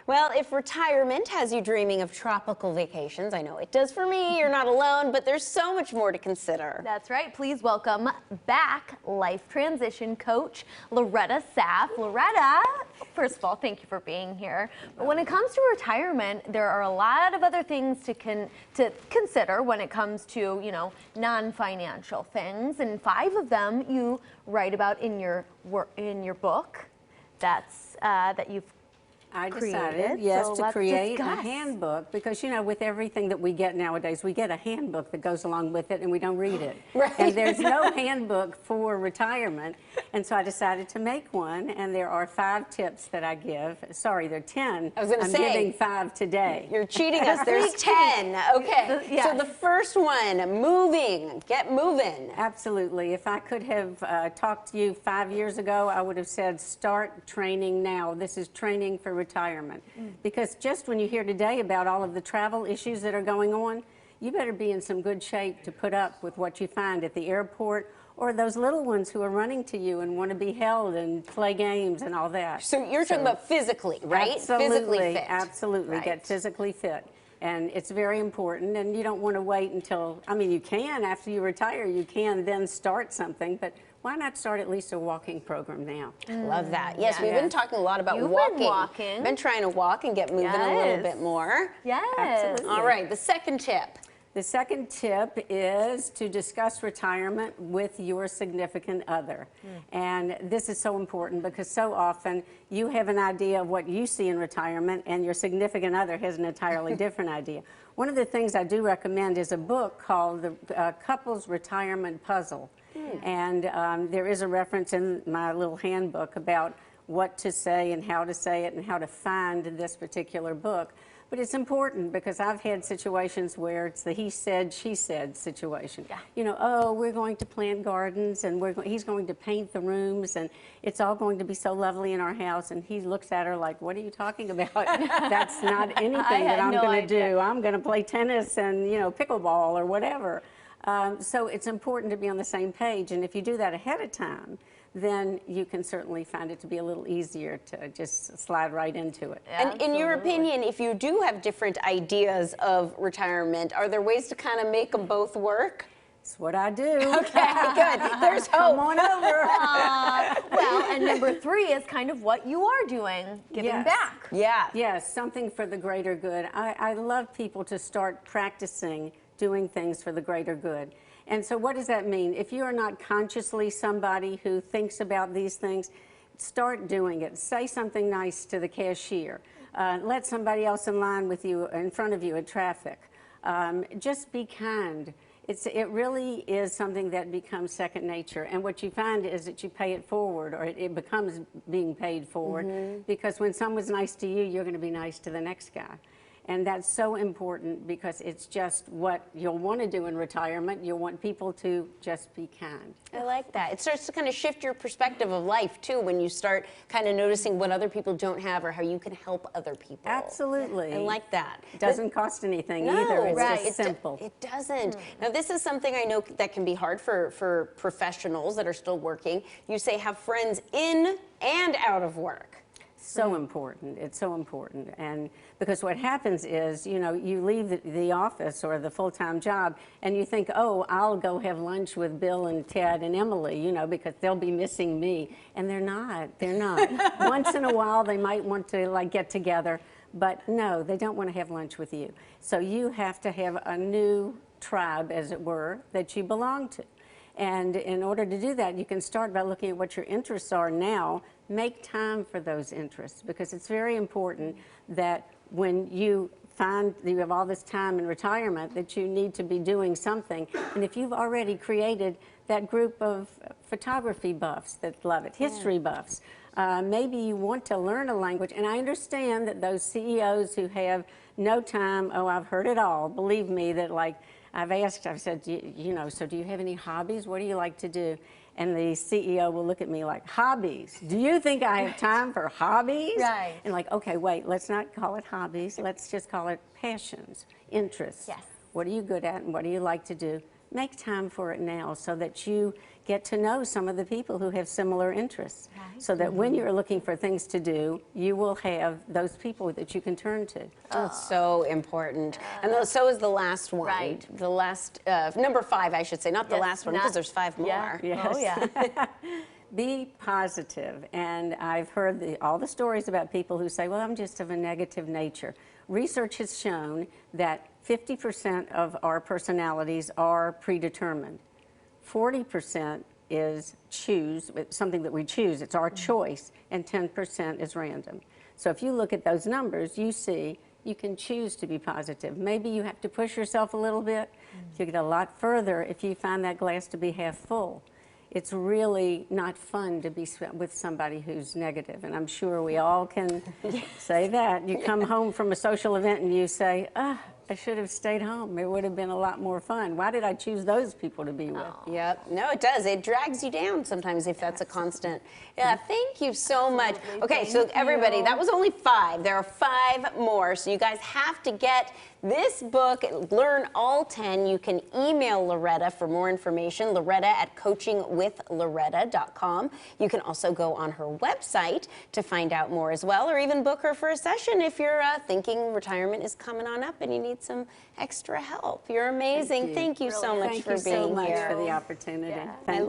Well, if retirement has you dreaming of tropical vacations, I know it does for me, you're not alone, but there's so much more to consider. That's right. Please welcome back life transition coach Loretta Saff. Loretta, first of all, thank you for being here. But when it comes to retirement, there are a lot of other things to consider when it comes to, you know, non-financial things, and 5 of them you write about in your book. That you've I decided, yes, so to create discuss. a handbook because, you know, with everything that we get nowadays, we get a handbook that goes along with it and we don't read it. Right. And there's no handbook for retirement. And so I decided to make one, and there are 5 tips that I give. Sorry, there are 10. I was going to say. I'm giving 5 today. You're cheating us. There's 10. Okay. Yes. So the first one, moving. Get moving. Absolutely. If I could have talked to you 5 years ago, I would have said start training now. This is training for retirement. Because just when you hear today about all of the travel issues that are going on, you better be in some good shape to put up with what you find at the airport, or those little ones who are running to you and want to be held and play games and all that. So you're talking about physically, right? Absolutely, physically fit. absolutely. Right. Get physically fit. And it's very important, and you don't want to wait until, I mean, you can, after you retire, you can then start something, but why not start at least a walking program now? Love that. Yes, Yeah. we've been talking a lot about You've walking. been walking. Been trying to walk and get moving a little Yes. bit more. Yes. Absolutely. All right, the second tip. The second tip is to discuss retirement with your significant other. And this is so important because so often you have an idea of what you see in retirement and your significant other has an entirely different idea. One of the things I do recommend is a book called The Couples Retirement Puzzle. And there is a reference in my little handbook about what to say and how to say it and how to find this particular book. But it's important because I've had situations where it's the he said, she said situation. Yeah. You know, oh, we're going to plant gardens and he's going to paint the rooms and it's all going to be so lovely in our house. And he looks at her like, what are you talking about? That's not anything that I'm going to do. I'm going to play tennis and, you know, pickleball or whatever. So it's important to be on the same page. And if you do that ahead of time, then you can certainly find it to be a little easier to just slide right into it. And in your opinion, if you do have different ideas of retirement, are there ways to kind of make them both work? That's what I do. Okay, good. There's hope. Come on over. Well, and number 3 is kind of what you are doing, giving Yes. back. Yeah. Yes, something for the greater good. I love people to start practicing doing things for the greater good. And so what does that mean? If you are not consciously somebody who thinks about these things, start doing it. Say something nice to the cashier. Let somebody else in line with you, in front of you at traffic. Just be kind. It really is something that becomes second nature. And what you find is that you pay it forward, or it becomes being paid forward. Because when someone's nice to you, you're going to be nice to the next guy. And that's so important because it's just what you'll want to do in retirement. You'll want people to just be kind. I like that. It starts to kind of shift your perspective of life, too, when you start kind of noticing what other people don't have or how you can help other people. Absolutely. I like that. It doesn't cost anything No, either. It's right. just simple. It doesn't. Now, this is something I know that can be hard for professionals that are still working. You say have friends in and out of work. So important. It's so important. And because what happens is, you know, you leave the office or the full-time job and you think, oh, I'll go have lunch with Bill and Ted and Emily, you know, because they'll be missing me. And they're not. They're not. Once in a while, they might want to, like, get together. But no, they don't want to have lunch with you. So you have to have a new tribe, as it were, that you belong to. And in order to do that, you can start by looking at what your interests are now. Make time for those interests, because it's very important that when you find that you have all this time in retirement that you need to be doing something. And if you've already created that group of photography buffs that love it, history buffs, maybe you want to learn a language. And I understand that those CEOs who have no time, oh, I've heard it all. Believe me that, like, I've said, you know, so do you have any hobbies? What do you like to do? And the CEO will look at me like, hobbies? Do you think I have time for hobbies? Right. And like, okay, wait, let's not call it hobbies. Let's just call it passions, interests. Yes. What are you good at and what do you like to do? make time for it now so that you get to know some of the people who have similar interests. Right. So that when you're looking for things to do, you will have those people that you can turn to. That's so important. And so is the last one. Right. The last, number 5, I should say, not the Yes, last one, because there's 5 more. Yeah. Yes. Oh, yeah. Be positive. And I've heard all the stories about people who say, well, I'm just of a negative nature. Research has shown that 50% of our personalities are predetermined. 40% is something that we choose, it's our choice, and 10% is random. So if you look at those numbers, you see you can choose to be positive. Maybe you have to push yourself a little bit. You get a lot further if you find that glass to be half full. It's really not fun to be with somebody who's negative, and I'm sure we all can say that. You come home from a social event and you say, I should have stayed home. It would have been a lot more fun. Why did I choose those people to be with? Yep. No, it does. It drags you down sometimes if that's a constant. Yeah, thank you so much. Okay, so everybody, that was only 5. There are 5 more. So you guys have to get this book, Learn All 10. You can email Loretta for more information, loretta@coachingwithloretta.com. You can also go on her website to find out more as well, or even book her for a session if you're thinking retirement is coming on up and you need some extra help. You're amazing. Thank you so much for being here. Thank you so much for the opportunity. Yeah. Thank you.